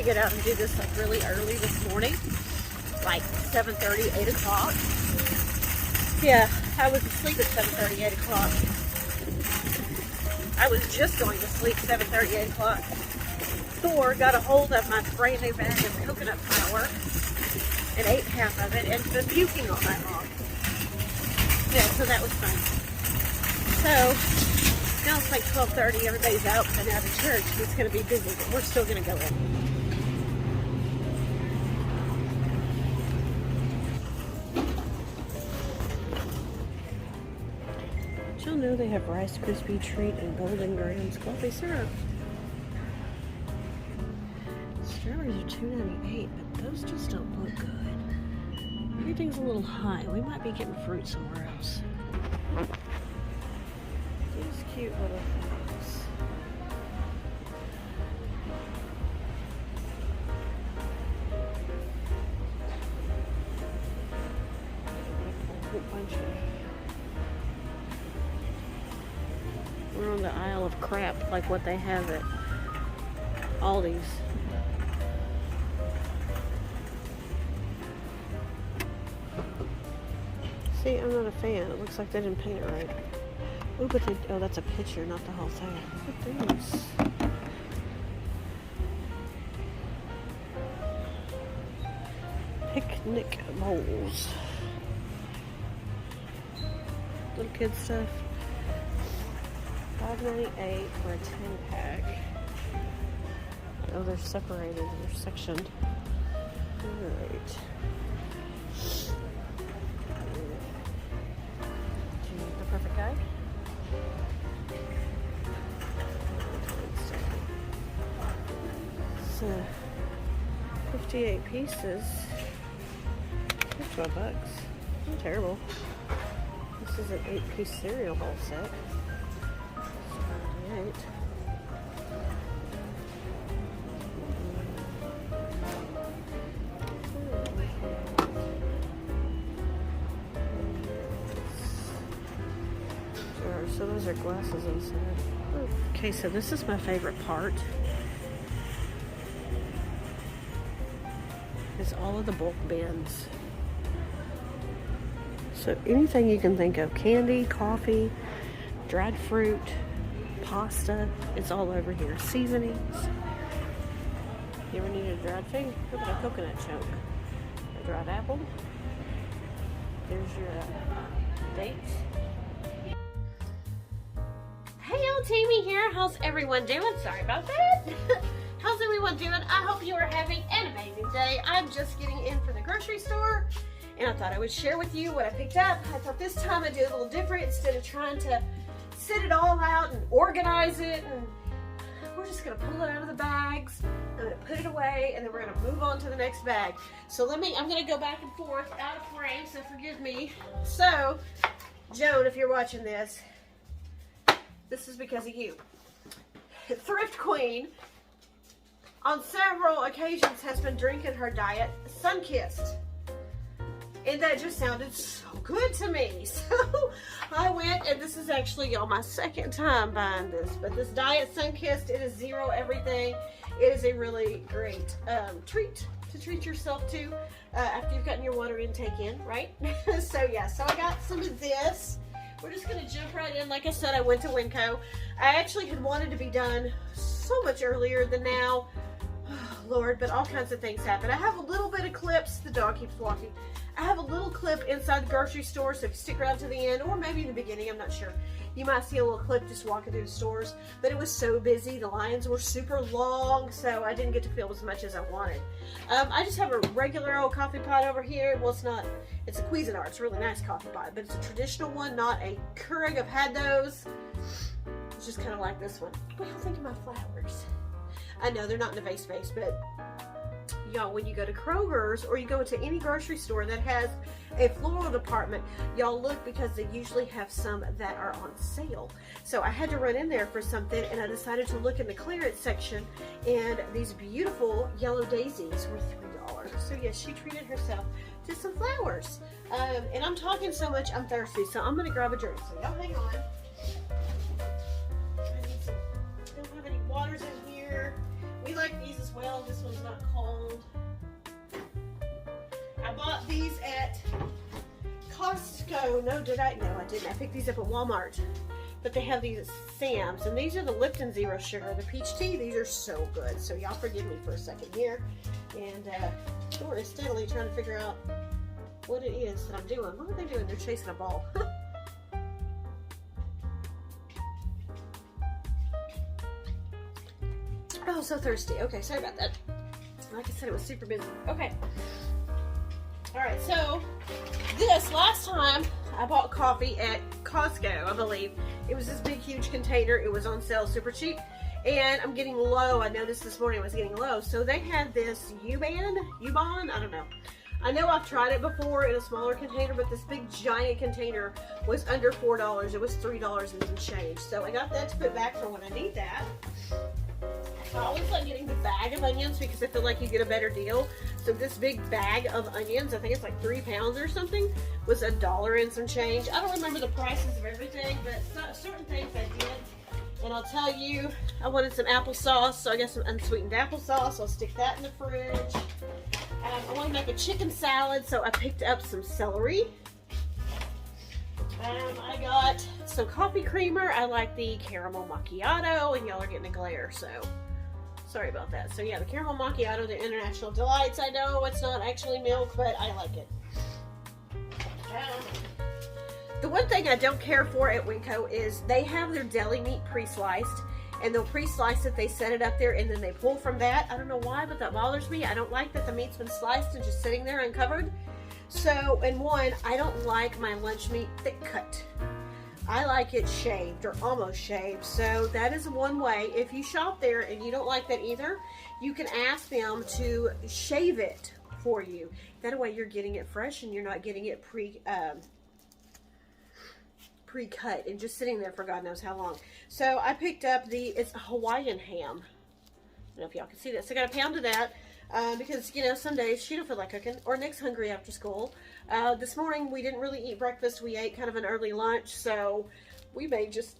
get out and do this like really early this morning, like 7:30, 8 o'clock. Yeah, I was asleep at 7:30, 8 o'clock. I was just going to sleep 7:30, 8 o'clock. Thor got a hold of my brand new bag of coconut flour and ate half of it and been puking all night long. Yeah, so that was fun. So now it's like 12:30. Everybody's out and out of church. It's going to be busy, but we're still going to go in. Did y'all know they have Rice Krispie Treat and Golden Grahams coffee syrup? Strawberries are $2.98, but those just don't look good. Everything's a little high. We might be getting fruit somewhere else. These cute little things. A whole bunch of. We're on the aisle of crap, like what they have at Aldi's. See, I'm not a fan. It looks like they didn't paint it right. Ooh, but they, oh, that's a picture, not the whole thing. Look at these. Picnic bowls. Little kid stuff. $5.98 for a 10-pack. Oh, they're separated. They're sectioned. Alright. Perfect guy. So 58 pieces. That's $12. Not terrible. This is an 8-piece cereal bowl set. 78. So those are glasses inside. Okay, so this is my favorite part. It's all of the bulk bins. So anything you can think of, candy, coffee, dried fruit, pasta, it's all over here. Seasonings. You ever need a dried thing? Look at a coconut chunk. A dried apple. There's your dates. Hey, y'all, Tammy here. How's everyone doing? Sorry about that. How's everyone doing? I hope you are having an amazing day. I'm just getting in from the grocery store, and I thought I would share with you what I picked up. I thought this time I'd do a little different instead of trying to set it all out and organize it. And we're just going to pull it out of the bags. I'm going to put it away, and then we're going to move on to the next bag. So I'm going to go back and forth out of frame, so forgive me. So, Joan, if you're watching this, this is because of you. Thrift Queen, on several occasions, has been drinking her diet Sunkissed. And that just sounded so good to me. So I went, and this is actually, y'all, my second time buying this. But this Diet Sunkissed, it is zero everything. It is a really great treat to treat yourself to after you've gotten your water intake in, right? So yeah, so I got some of this. We're just going to jump right in. Like I said, I went to Winco. I actually had wanted to be done so much earlier than now. Oh, Lord, but all kinds of things happen. I have a little bit of clips. The dog keeps walking. I have a little clip inside the grocery store, so if you stick around to the end, or maybe the beginning, I'm not sure, you might see a little clip just walking through the stores. But it was so busy. The lines were super long, so I didn't get to film as much as I wanted. I just have a regular old coffee pot over here. Well, it's not, it's a Cuisinart. It's a really nice coffee pot, but it's a traditional one, not a Keurig. I've had those. It's just kind of like this one. What do you think of my flowers? I know they're not in a vase, but y'all, when you go to Kroger's or you go to any grocery store that has a floral department, y'all look, because they usually have some that are on sale. So I had to run in there for something, and I decided to look in the clearance section, and these beautiful yellow daisies were $3. So yes, she treated herself to some flowers. And I'm talking so much, I'm thirsty, so I'm gonna grab a drink. So y'all hang on. I need some, I don't have any waters in here. we like these as well. This one's not cold. I bought these at Costco. No, did I? No, I didn't. I picked these up at Walmart. But they have these at Sam's, and these are the Lipton Zero Sugar, the peach tea. These are so good. So y'all forgive me for a second here. And Thor is steadily trying to figure out what it is that I'm doing. What are they doing? They're chasing a ball. Oh, so thirsty. Okay, sorry about that. Like I said, it was super busy. Okay. Alright, so this last time I bought coffee at Costco, I believe. It was this big, huge container. It was on sale, super cheap. And I'm getting low. I noticed this morning I was getting low. So they had this U-Bahn, I don't know. I know I've tried it before in a smaller container, but this big, giant container was under $4. It was $3 and some change. So I got that to put back for when I need that. I always like getting the bag of onions because I feel like you get a better deal. So this big bag of onions, I think it's like 3 pounds or something, was $1 and some change. I don't remember the prices of everything, but certain things I did. And I'll tell you, I wanted some applesauce, so I got some unsweetened applesauce. I'll stick that in the fridge. I want to make a chicken salad, so I picked up some celery. I got some coffee creamer. I like the caramel macchiato, and y'all are getting a glare, so sorry about that. So yeah, the caramel macchiato, the International Delights. I know it's not actually milk, but I like it. The one thing I don't care for at Winco is they have their deli meat pre-sliced, and they'll pre-slice it, they set it up there, and then they pull from that. I don't know why, but that bothers me. I don't like that the meat's been sliced and just sitting there uncovered. So, and one, I don't like my lunch meat thick cut. I like it shaved or almost shaved. So that is one way. If you shop there and you don't like that either, you can ask them to shave it for you. That way you're getting it fresh and you're not getting it pre-cut and just sitting there for God knows how long. So I picked up it's a Hawaiian ham. I don't know if y'all can see that. So I got a pound of that. Because, you know, some days she don't feel like cooking, or Nick's hungry after school. This morning we didn't really eat breakfast. We ate kind of an early lunch, so we may just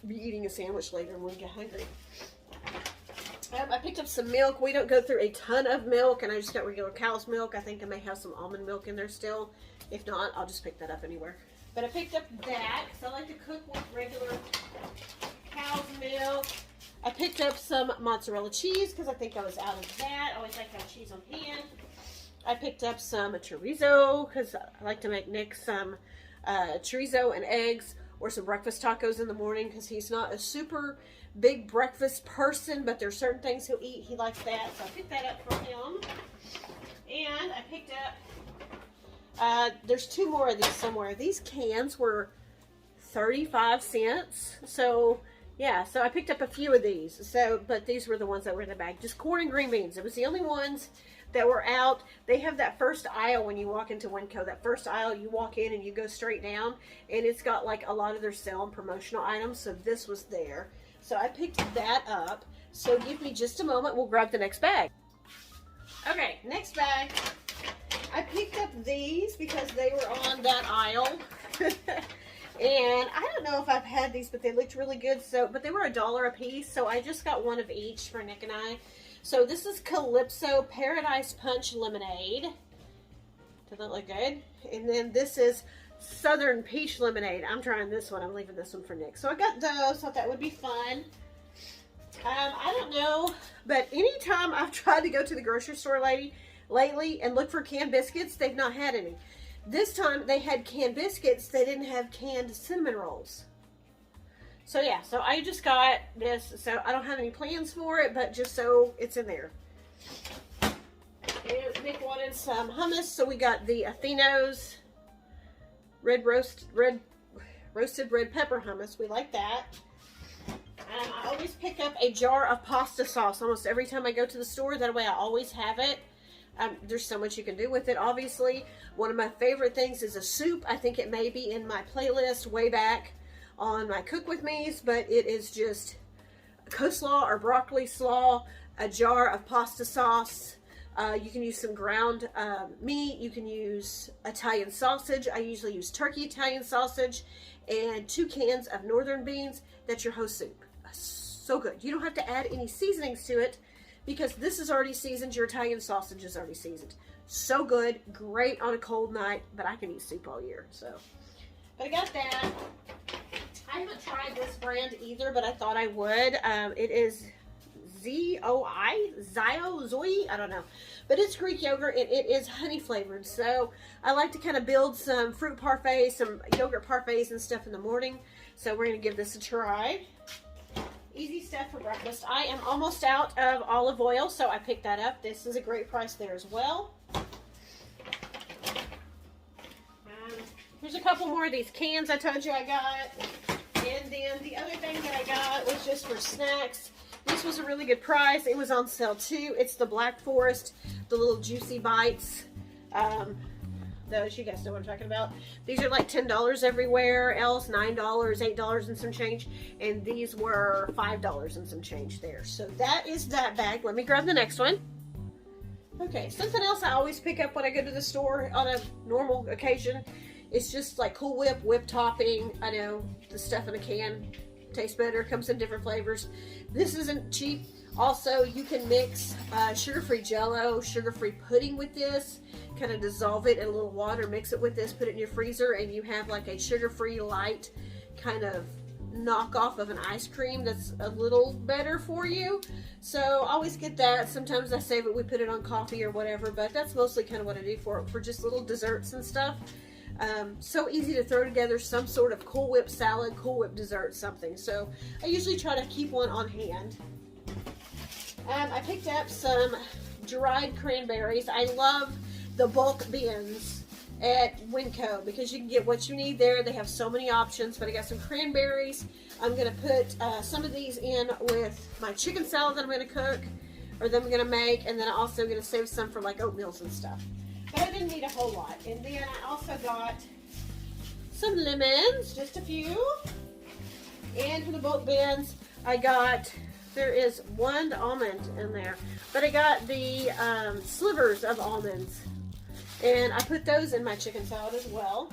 be eating a sandwich later when we get hungry. I picked up some milk. We don't go through a ton of milk, and I just got regular cow's milk. I think I may have some almond milk in there still. If not, I'll just pick that up anywhere. But I picked up that because I like to cook with regular cow's milk. I picked up some mozzarella cheese because I think I was out of that. I always like to have cheese on hand. I picked up some chorizo because I like to make Nick some chorizo and eggs or some breakfast tacos in the morning because he's not a super big breakfast person, but there's certain things he'll eat. He likes that, so I picked that up for him. And I picked up, there's 2 more of these somewhere. These cans were 35 cents, so yeah, so I picked up a few of these. So, but these were the ones that were in the bag. Just corn and green beans. It was the only ones that were out. They have that first aisle when you walk into Winco. That first aisle, you walk in and you go straight down, and it's got like a lot of their sale and promotional items. So this was there. So I picked that up. So give me just a moment. We'll grab the next bag. Okay, next bag. I picked up these because they were on that aisle. And I don't know if I've had these, but they looked really good. So, but they were $1 a piece, so I just got one of each for Nick and I. So this is Calypso Paradise Punch Lemonade. Does that look good? And then this is Southern Peach Lemonade. I'm trying this one. I'm leaving this one for Nick. So I got those. Thought that would be fun. I don't know, but anytime I've tried to go to the grocery store lately and look for canned biscuits, they've not had any. This time they had canned biscuits. They didn't have canned cinnamon rolls. So yeah, so I just got this. So I don't have any plans for it, but just so it's in there. And Nick wanted some hummus, so we got the Athenos roasted red pepper hummus. We like that. I always pick up a jar of pasta sauce almost every time I go to the store. That way I always have it. There's so much you can do with it, obviously. One of my favorite things is a soup. I think it may be in my playlist way back on my Cook With Me's, but it is just coleslaw or broccoli slaw, a jar of pasta sauce. You can use some ground meat. You can use Italian sausage. I usually use turkey Italian sausage, and 2 cans of northern beans. That's your whole soup. So good. You don't have to add any seasonings to it. because this is already seasoned. Your Italian sausage is already seasoned. So good, great on a cold night, but I can eat soup all year, so. But I got that. I haven't tried this brand either, but I thought I would. It is Zoi, I don't know. But it's Greek yogurt, and it is honey flavored. So I like to kind of build some fruit parfaits, some yogurt parfaits and stuff in the morning. So we're going to give this a try. Easy stuff for breakfast. I am almost out of olive oil, so I picked that up. This is a great price there as well. Here's a couple more of these cans I told you I got. And then the other thing that I got was just for snacks. This was a really good price. It was on sale too. It's the Black Forest, the little juicy bites. Those, you guys know what I'm talking about. These are like $10 everywhere else, $9, $8 and some change. And these were $5 and some change there. So that is that bag. Let me grab the next one. Okay, something else I always pick up when I go to the store on a normal occasion. It's just like Cool Whip, whip topping. I know the stuff in a can tastes better, comes in different flavors. This isn't cheap. Also, you can mix sugar-free Jell-O, sugar-free pudding with this. Kind of dissolve it in a little water, mix it with this, put it in your freezer, and you have like a sugar-free light kind of knockoff of an ice cream that's a little better for you. So I always get that. Sometimes I save it, we put it on coffee or whatever, but that's mostly kind of what I do for just little desserts and stuff. So easy to throw together some sort of Cool Whip salad, Cool Whip dessert, something. So I usually try to keep one on hand. I picked up some dried cranberries. I love the bulk bins at Winco because you can get what you need there. They have so many options, but I got some cranberries. I'm going to put some of these in with my chicken salad that I'm going to cook, or that I'm going to make, and then I'm also going to save some for like oatmeals and stuff. But I didn't need a whole lot. And then I also got some lemons, just a few. And for the bulk bins, I got, there is one almond in there, but I got the slivers of almonds. And I put those in my chicken salad as well.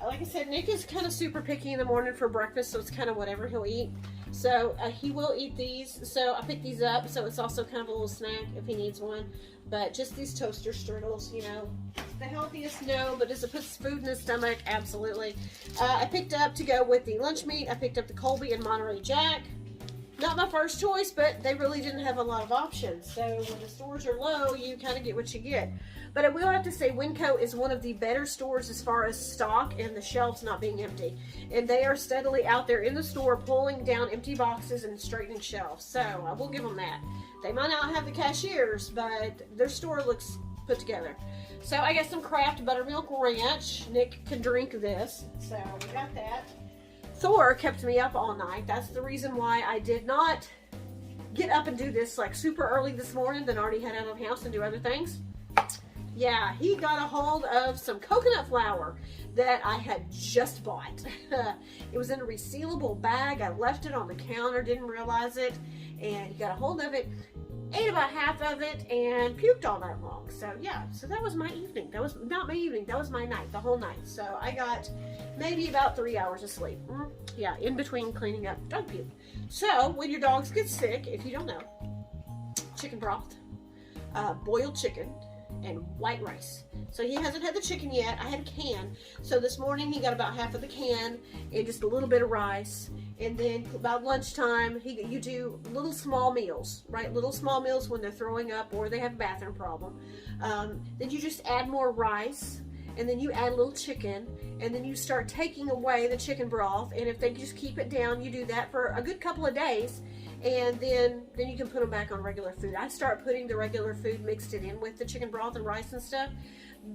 Like I said, Nick is kind of super picky in the morning for breakfast, so it's kind of whatever he'll eat. So he will eat these. So I picked these up, so it's also kind of a little snack if he needs one. But just these toaster strudels, you know, the healthiest, no, but does it put food in his stomach? Absolutely. I picked up, to go with the lunch meat, I picked up the Colby and Monterey Jack. Not my first choice, but they really didn't have a lot of options. So when the stores are low, you kind of get what you get. But I will have to say Winco is one of the better stores as far as stock and the shelves not being empty. And they are steadily out there in the store pulling down empty boxes and straightening shelves. So I will give them that. They might not have the cashiers, but their store looks put together. So I got some Kraft Buttermilk Ranch. Nick can drink this. So we got that. Thor kept me up all night. That's the reason why I did not get up and do this like super early this morning, then already head out of the house and do other things. Yeah, he got a hold of some coconut flour that I had just bought. It was in a resealable bag. I left it on the counter, didn't realize it, and he got a hold of it, ate about half of it, and puked all night long. So yeah, so that was my evening. That was not my evening, that was my night, the whole night. So I got maybe about 3 hours of sleep. Yeah, in between cleaning up dog puke. So when your dogs get sick, if you don't know, chicken broth, boiled chicken, and white rice. So he hasn't had the chicken yet. I had a can. So this morning he got about half of the can and just a little bit of rice. And then about lunchtime, you do little small meals, right? Little small meals when they're throwing up or they have a bathroom problem. Then you just add more rice, and then you add a little chicken, and then you start taking away the chicken broth. And if they just keep it down, you do that for a good couple of days. And then you can put them back on regular food. I start putting the regular food, mixed it in with the chicken broth and rice and stuff.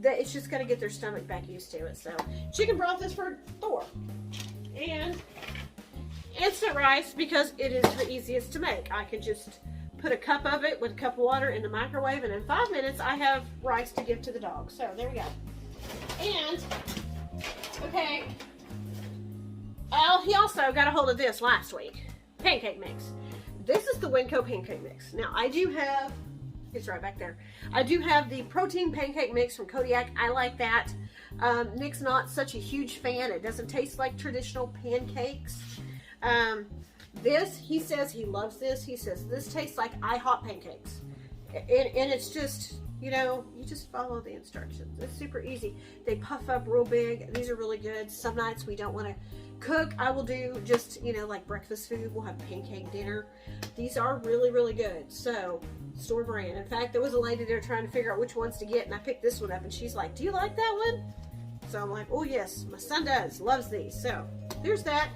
It's just got to get their stomach back used to it. So chicken broth is for Thor. And instant rice, because it is the easiest to make. I can just put a cup of it with a cup of water in the microwave, and in 5 minutes I have rice to give to the dog. So there we go. And, okay, he also got a hold of this last week. Pancake mix. This is the Winco pancake mix. Now I do have, it's right back there. I do have the protein pancake mix from Kodiak. I like that. Nick's not such a huge fan. It doesn't taste like traditional pancakes. This, he says he loves this. He says this tastes like IHOP pancakes. And it's just, you know, you just follow the instructions. It's super easy. They puff up real big. These are really good. Some nights we don't want to cook. I will do just, you know, like breakfast food. We'll have pancake dinner. These are really, really good. So, store brand. In fact, there was a lady there trying to figure out which ones to get, and I picked this one up, and she's like, do you like that one? So I'm like, oh yes, my son does. Loves these. So, there's that.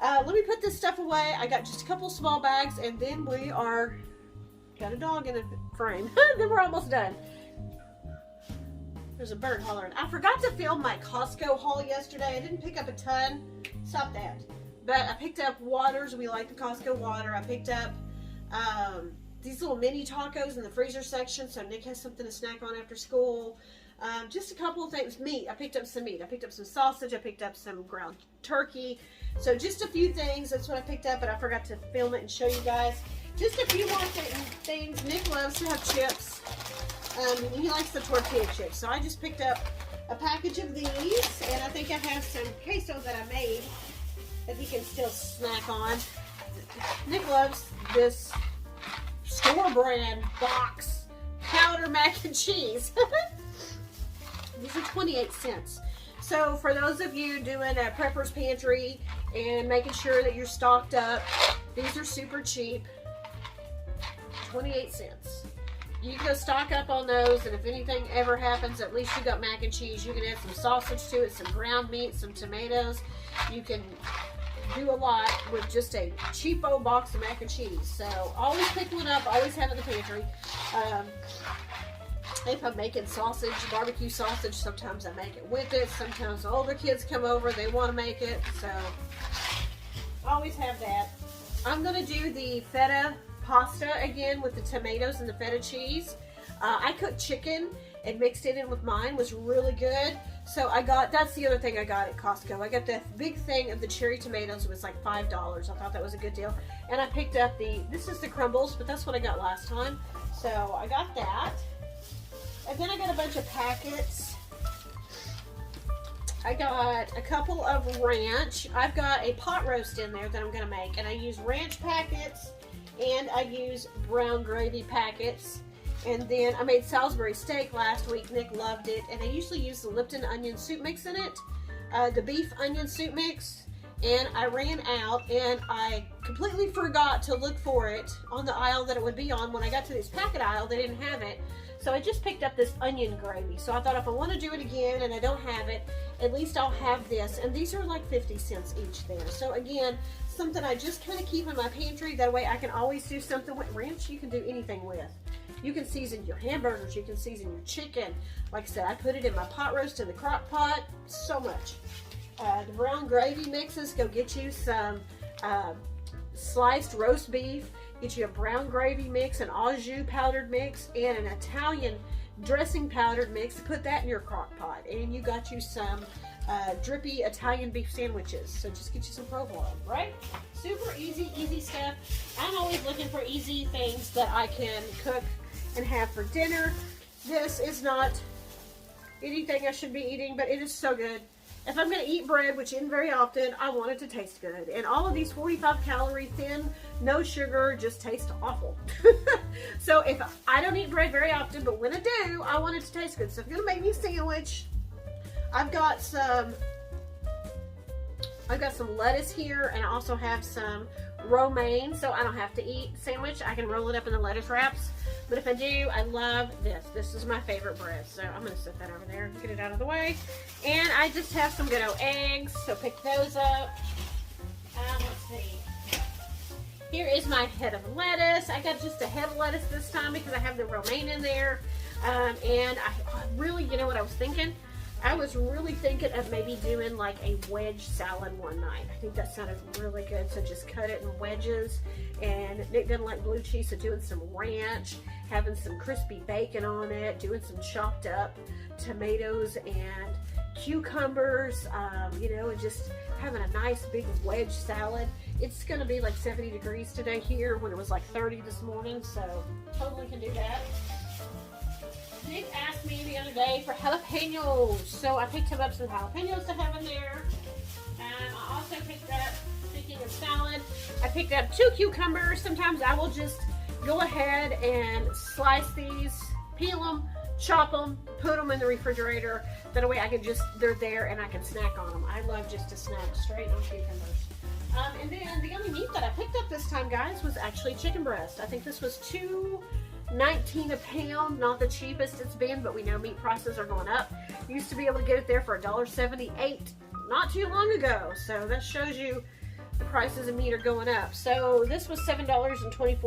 Let me put this stuff away. I got just a couple small bags, and then we are, got a dog in a frame. Then we're almost done. There's a bird hollering. I forgot to film my Costco haul yesterday. I didn't pick up a ton. Stop that. But I picked up waters. We like the Costco water. I picked up these little mini tacos in the freezer section, so Nick has something to snack on after school. Just a couple of things. Meat. I picked up some meat. I picked up some sausage. I picked up some ground turkey. So just a few things. That's what I picked up, but I forgot to film it and show you guys. Just a few more things. Nick loves to have chips. He likes the tortilla chips. So I just picked up a package of these, and I think I have some queso that I made that he can still snack on. Nick loves this store brand box powder mac and cheese. These are 28 cents. So for those of you doing a prepper's pantry and making sure that you're stocked up, these are super cheap. 28 cents. You can go stock up on those, and if anything ever happens, at least you got mac and cheese. You can add some sausage to it, some ground meat, some tomatoes. You can do a lot with just a cheapo box of mac and cheese. So always pick one up, always have it in the pantry. If I'm making sausage, barbecue sausage, sometimes I make it with it. Sometimes the older kids come over, they want to make it. So always have that. I'm going to do the feta pasta again with the tomatoes and the feta cheese. I cooked chicken and mixed it in with mine. It was really good. So I got, that's the other thing I got at Costco. I got the big thing of the cherry tomatoes. It was like $5. I thought that was a good deal. And I picked up this is the crumbles, but that's what I got last time. So I got that. And then I got a bunch of packets. I got a couple of ranch. I've got a pot roast in there that I'm going to make. And I use ranch packets. And I use brown gravy packets. And then I made Salisbury steak last week. Nick loved it. And I usually use the Lipton onion soup mix in it. The beef onion soup mix. And I ran out and I completely forgot to look for it on the aisle that it would be on. When I got to this packet aisle, they didn't have it. So I just picked up this onion gravy. So I thought if I want to do it again and I don't have it, at least I'll have this. And these are like 50 cents each there. So again, something I just kind of keep in my pantry. That way I can always do something with ranch. You can do anything with. You can season your hamburgers. You can season your chicken. Like I said, I put it in my pot roast in the crock pot. So much. The brown gravy mixes. Go get you some sliced roast beef. Get you a brown gravy mix, an au jus powdered mix, and an Italian dressing powdered mix. Put that in your crock pot. And you got you some drippy Italian beef sandwiches. So just get you some provolone, right? Super easy, easy stuff. I'm always looking for easy things that I can cook and have for dinner. This is not anything I should be eating, but it is so good. If I'm going to eat bread, which isn't very often, I want it to taste good. And all of these 45 calorie thin, no sugar, just taste awful. So if I don't eat bread very often, but when I do, I want it to taste good. So if you're going to make me a sandwich, I've got some lettuce here, and I also have some romaine, so I don't have to eat sandwich. I can roll it up in the lettuce wraps. But if I do, I love this. This is my favorite bread. So I'm going to set that over there and get it out of the way. And I just have some good old eggs, so pick those up. Let's see. Here is my head of lettuce. I got just a head of lettuce this time because I have the romaine in there. And I really, you know what I was thinking? I was really thinking of maybe doing like a wedge salad one night. I think that sounded really good. So just cut it in wedges. And Nick doesn't like blue cheese, so doing some ranch, having some crispy bacon on it, doing some chopped up tomatoes and cucumbers, you know, and just having a nice big wedge salad. It's going to be like 70 degrees today here when it was like 30 this morning, so totally can do that. Nick asked me the other day for jalapenos, so I picked him up some jalapenos to have in there. I also picked up, making a salad. I picked up 2 cucumbers. Sometimes I will just go ahead and slice these, peel them, chop them, put them in the refrigerator. That way I can just, they're there and I can snack on them. I love just to snack straight on cucumbers. And then the only meat that I picked up this time, guys, was actually chicken breast. I think this was $2.19 a pound, not the cheapest it's been, but we know meat prices are going up. Used to be able to get it there for $1.78 not too long ago, so that shows you the prices of meat are going up. So this was $7.24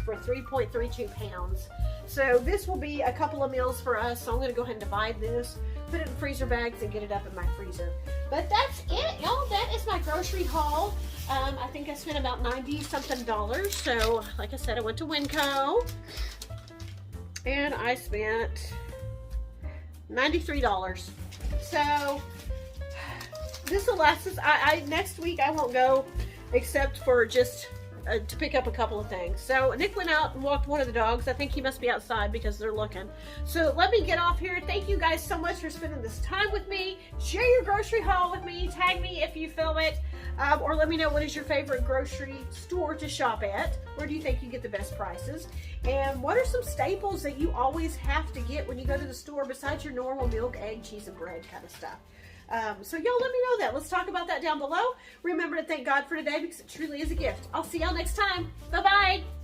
for 3.32 pounds. So this will be a couple of meals for us, so I'm going to go ahead and divide this, put it in freezer bags, and get it up in my freezer. But that's it, y'all. That is my grocery haul. I think I spent about $90-something. So, like I said, I went to Winco, and I spent $93. So, this will last us. Next week I won't go except for just to pick up a couple of things. So Nick went out and walked one of the dogs. I think he must be outside because they're looking. So let me get off here. Thank you guys so much for spending this time with me. Share your grocery haul with me. Tag me if you film it. Or let me know what is your favorite grocery store to shop at. Where do you think you get the best prices? And what are some staples that you always have to get when you go to the store besides your normal milk, egg, cheese, and bread kind of stuff? So y'all let me know that. Let's talk about that down below. Remember to thank God for today because it truly is a gift. I'll see y'all next time. Bye-bye.